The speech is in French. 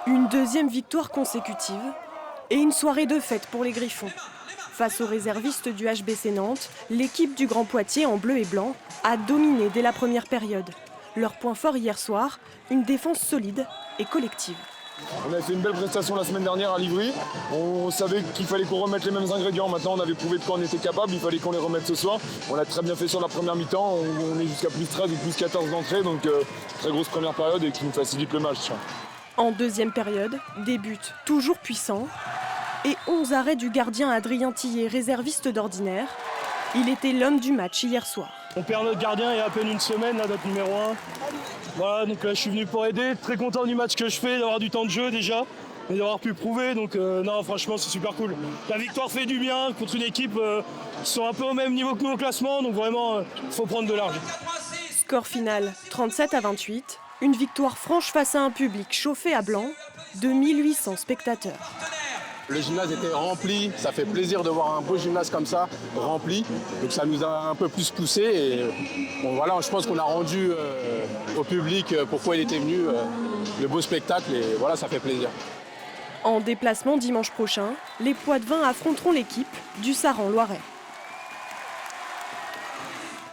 Une deuxième victoire consécutive et une soirée de fête pour les Griffons. Face aux réservistes du HBC Nantes, l'équipe du Grand Poitiers en bleu et blanc a dominé dès la première période. Leur point fort hier soir, une défense solide et collective. On avait fait une belle prestation la semaine dernière à Livry. On savait qu'il fallait qu'on remette les mêmes ingrédients. Maintenant, on avait prouvé de quoi on était capable. Il fallait qu'on les remette ce soir. On l'a très bien fait sur la première mi-temps. On est jusqu'à plus 13 ou plus 14 d'entrée. Donc, très grosse première période et qui nous facilite le match. En deuxième période, des buts toujours puissants et 11 arrêts du gardien Adrien Tillet, réserviste d'ordinaire. Il était l'homme du match hier soir. On perd notre gardien il y a à peine une semaine, là, notre numéro 1. Voilà, donc là je suis venu pour aider. Très content du match que je fais, d'avoir du temps de jeu déjà et d'avoir pu prouver. Donc non, franchement, c'est super cool. La victoire fait du bien contre une équipe qui sont un peu au même niveau que nous au classement. Donc vraiment, il faut prendre de large. Score final 37-28. Une victoire franche face à un public chauffé à blanc de 1800 spectateurs. Le gymnase était rempli, ça fait plaisir de voir un beau gymnase comme ça, rempli. Donc ça nous a un peu plus poussé et bon, voilà, je pense qu'on a rendu au public pourquoi il était venu, le beau spectacle et voilà, ça fait plaisir. En déplacement dimanche prochain, les Poitevins affronteront l'équipe du Saran Loiret.